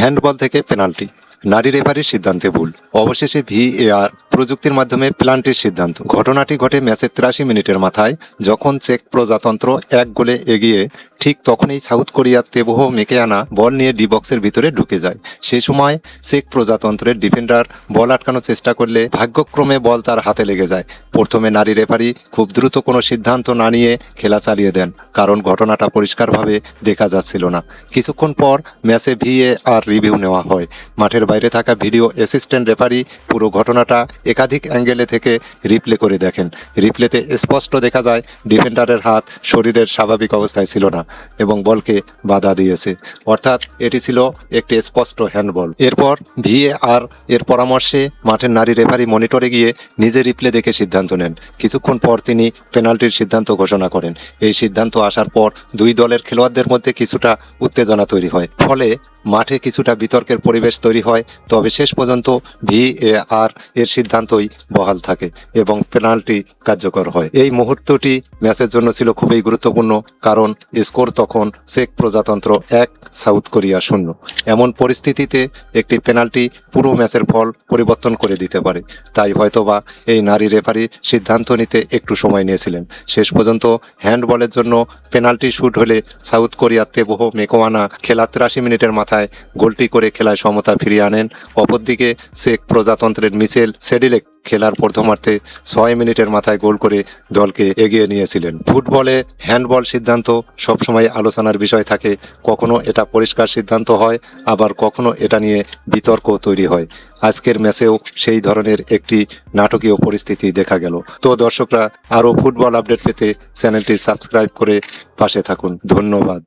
Handball থেকে penalty, নারী রেফারির সিদ্ধান্তে ভুল, অবশেষে ভিএআর প্রযুক্তির মাধ্যমে পেনাল্টির সিদ্ধান্ত। ঘটনাটি ঘটে ম্যাচের 83 মিনিটের মাথায়, যখন চেক প্রজাতন্ত্র 1 গোলে এগিয়ে। ঠিক তখনই সাউথ কোরিয়ার তেবহ মেকেয়ানা বল নিয়ে ডি বক্সের ভিতরে ঢুকে যায়। সেই সময় চেক প্রজাতন্ত্রের ডিফেন্ডার বল আটকানোর চেষ্টা করলে ভাগ্যক্রমে বল তার হাতে লেগে যায়। প্রথমে নারী রেফারি খুব দ্রুত কোনো সিদ্ধান্ত না নিয়ে খেলা চালিয়ে দেন, কারণ ঘটনাটা পরিষ্কারভাবে দেখা যাচ্ছিল না। কিছুক্ষণ পর ম্যাচে ভিএআর রিভিউ নেওয়া হয়। মাঠের বাইরে থাকা ভিডিও অ্যাসিস্ট্যান্ট রেফারি পুরো ঘটনাটা একাধিক অ্যাঙ্গেলে থেকে রিপ্লে করে দেখেন। রিপ্লেতে স্পষ্ট দেখা যায় ডিফেন্ডারের হাত শরীরের স্বাভাবিক অবস্থায় ছিল না এবং বলকে বাধা দিয়েছে, অর্থাৎ এটি ছিল একটি স্পষ্ট হ্যান্ডবল। এরপর ভিএআর এর পরামর্শে মাঠের নারী রেফারি মনিটরে গিয়ে নিজে রিপ্লে দেখে সিদ্ধান্ত নেন। কিছুক্ষণ পর তিনি পেনাল্টির সিদ্ধান্ত ঘোষণা করেন। এই সিদ্ধান্ত আসার পর দুই দলের খেলোয়াড়দের মধ্যে কিছুটা উত্তেজনা তৈরি হয়, ফলে মাঠে কিছুটা বিতর্কের পরিবেশ তৈরি হয়। তবে শেষ পর্যন্ত ভিএআর এর সিদ্ধান্তই বহাল থাকে এবং পেনাল্টি কার্যকর হয়। এই মুহূর্তটি ম্যাচের জন্য ছিল খুবই গুরুত্বপূর্ণ, কারণ স্কোর তখন চেক প্রজাতন্ত্র 1, সাউথ কোরিয়া 0। এমন পরিস্থিতিতে একটি পেনাল্টি পুরো ম্যাচের ফল পরিবর্তন করে দিতে পারে। তাই হয়তোবা এই নারী রেফারি সিদ্ধান্ত নিতে একটু সময় নিয়েছিলেন। শেষ পর্যন্ত হ্যান্ডবলের জন্য পেনাল্টি শুট হলে সাউথ কোরিয়ার তেবহ মেকোয়ানা খেলা 83 মিনিটের মাথায় গোলটি করে খেলায় সমতা ফিরিয়ে আনেন। অপরদিকে চেক প্রজাতন্ত্রের মিচেল সেডিলেক খেলার প্রথমার্ধে 6 মিনিটের মাথায় গোল করে দলকে এগিয়ে নিয়েছিলেন। ফুটবলে হ্যান্ডবল সিদ্ধান্ত সবসময় আলোচনার বিষয় থাকে। কখনো এটা পরিষ্কার সিদ্ধান্ত হয়, আবার কখনো এটা নিয়ে বিতর্ক তৈরি হয়। আজকের ম্যাচেও সেই ধরনের একটি নাটকীয় পরিস্থিতি দেখা গেল। তো দর্শকরা, আরও ফুটবল আপডেট পেতে চ্যানেলটি সাবস্ক্রাইব করে পাশে থাকুন। ধন্যবাদ।